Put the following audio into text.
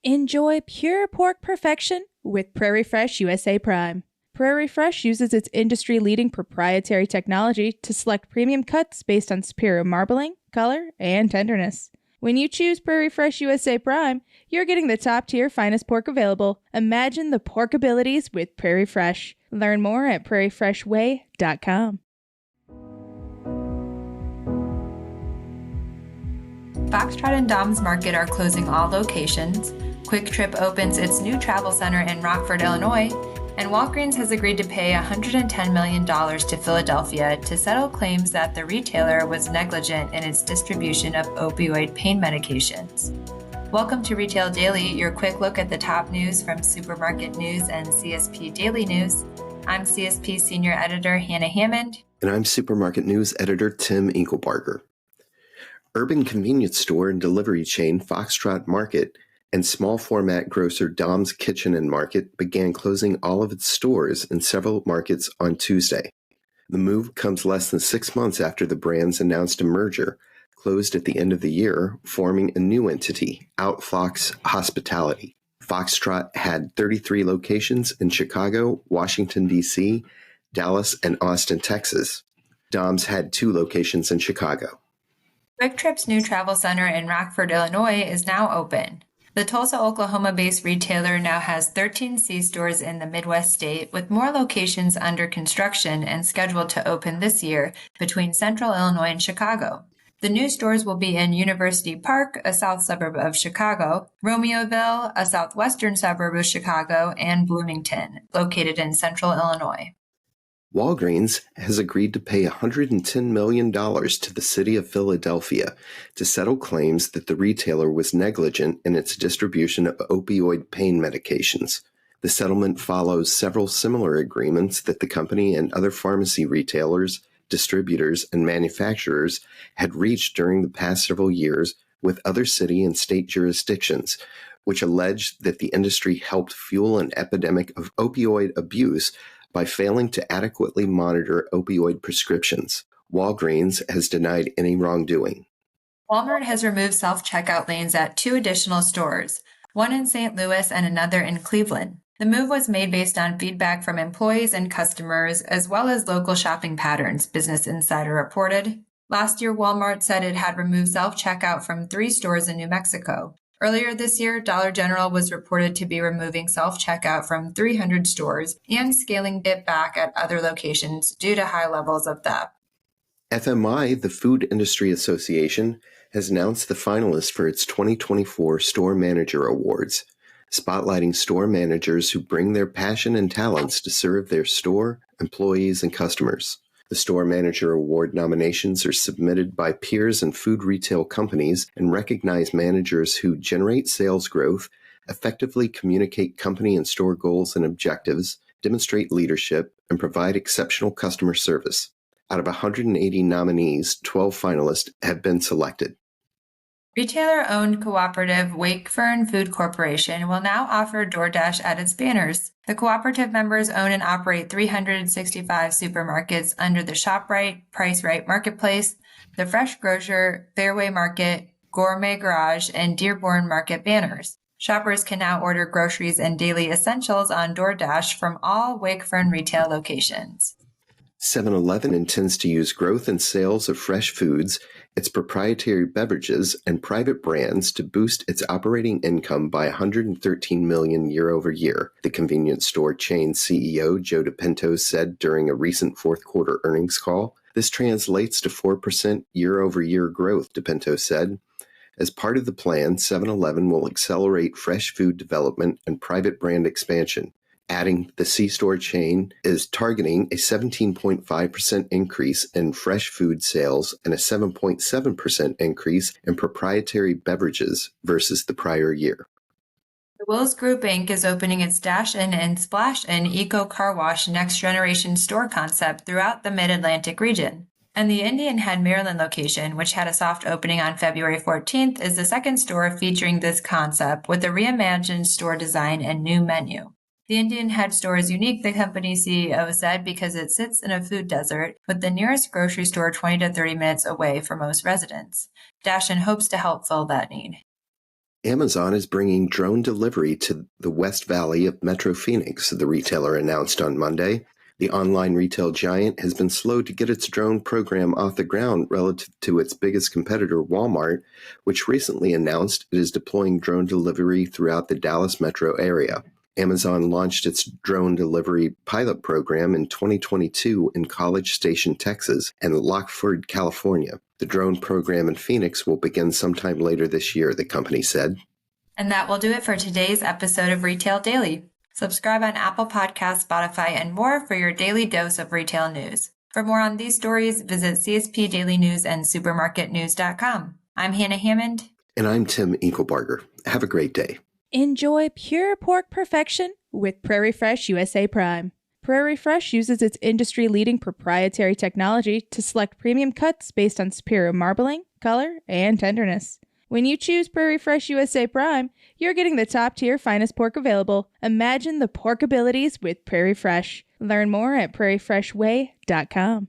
Enjoy pure pork perfection with Prairie Fresh USA Prime. Prairie Fresh uses its industry-leading proprietary technology to select premium cuts based on superior marbling, color, and tenderness. When you choose Prairie Fresh USA Prime, you're getting the top-tier finest pork available. Imagine the pork abilities with Prairie Fresh. Learn more at prairiefreshway.com. Foxtrot and Dom's Market are closing all locations. QuikTrip opens its new travel center in Rockford, Illinois, and Walgreens has agreed to pay $110 million to Philadelphia to settle claims that the retailer was negligent in its distribution of opioid pain medications. Welcome to Retail Daily, your quick look at the top news from Supermarket News and CSP Daily News. I'm CSP Senior Editor Hannah Hammond. And I'm Supermarket News Editor Tim Inkelbarger. Urban convenience store and delivery chain Foxtrot Market and small format grocer Dom's Kitchen and Market began closing all of its stores in several markets on Tuesday. The move comes less than 6 months after the brands announced a merger, closed at the end of the year, forming a new entity, Outfox Hospitality. Foxtrot had 33 locations in Chicago, Washington, D.C., Dallas, and Austin, Texas. Dom's had 2 locations in Chicago. QuikTrip's new travel center in Rockford, Illinois is now open. The Tulsa, Oklahoma-based retailer now has 13 C-stores in the Midwest state, with more locations under construction and scheduled to open this year between Central Illinois and Chicago. The new stores will be in University Park, a south suburb of Chicago, Romeoville, a southwestern suburb of Chicago, and Bloomington, located in Central Illinois. Walgreens has agreed to pay $110 million to the city of Philadelphia to settle claims that the retailer was negligent in its distribution of opioid pain medications. The settlement follows several similar agreements that the company and other pharmacy retailers, distributors, and manufacturers had reached during the past several years with other city and state jurisdictions, which alleged that the industry helped fuel an epidemic of opioid abuse by failing to adequately monitor opioid prescriptions. Walgreens has denied any wrongdoing. Walmart has removed self-checkout lanes at 2 additional stores, one in St. Louis and another in Cleveland. The move was made based on feedback from employees and customers, as well as local shopping patterns, Business Insider reported. Last year, Walmart said it had removed self-checkout from 3 stores in New Mexico. Earlier this year, Dollar General was reported to be removing self-checkout from 300 stores and scaling it back at other locations due to high levels of theft. FMI, the Food Industry Association, has announced the finalists for its 2024 Store Manager Awards, spotlighting store managers who bring their passion and talents to serve their store, employees, and customers. The Store Manager Award nominations are submitted by peers and food retail companies and recognize managers who generate sales growth, effectively communicate company and store goals and objectives, demonstrate leadership, and provide exceptional customer service. Out of 180 nominees, 12 finalists have been selected. Retailer-owned cooperative Wakefern Food Corporation will now offer DoorDash at its banners. The cooperative members own and operate 365 supermarkets under the ShopRite, Price Right Marketplace, the Fresh Grocer, Fairway Market, Gourmet Garage, and Dearborn Market banners. Shoppers can now order groceries and daily essentials on DoorDash from all Wakefern retail locations. 7-Eleven intends to use growth in sales of fresh foods, its proprietary beverages, and private brands to boost its operating income by $113 million year over year, the convenience store chain CEO Joe DePinto said during a recent fourth quarter earnings call. This translates to 4% year over year growth, DePinto said. As part of the plan, 7-Eleven will accelerate fresh food development and private brand expansion. Adding, the C-store chain is targeting a 17.5% increase in fresh food sales and a 7.7% increase in proprietary beverages versus the prior year. The Wills Group Inc. is opening its Dash In and Splash In Eco Car Wash Next Generation store concept throughout the Mid-Atlantic region. And the Indian Head, Maryland location, which had a soft opening on February 14th, is the second store featuring this concept with a reimagined store design and new menu. The Indian Head store is unique, the company CEO said, because it sits in a food desert with the nearest grocery store 20 to 30 minutes away for most residents. Dash In hopes to help fill that need. Amazon is bringing drone delivery to the West Valley of Metro Phoenix, the retailer announced on Monday. The online retail giant has been slow to get its drone program off the ground relative to its biggest competitor, Walmart, which recently announced it is deploying drone delivery throughout the Dallas metro area. Amazon launched its drone delivery pilot program in 2022 in College Station, Texas, and Rockford, California. The drone program in Phoenix will begin sometime later this year, the company said. And that will do it for today's episode of Retail Daily. Subscribe on Apple Podcasts, Spotify, and more for your daily dose of retail news. For more on these stories, visit CSP Daily News and supermarketnews.com. I'm Hannah Hammond. And I'm Tim Inkelbarger. Have a great day. Enjoy pure pork perfection with Prairie Fresh USA Prime. Prairie Fresh uses its industry-leading proprietary technology to select premium cuts based on superior marbling, color, and tenderness. When you choose Prairie Fresh USA Prime, you're getting the top-tier finest pork available. Imagine the pork abilities with Prairie Fresh. Learn more at prairiefreshway.com.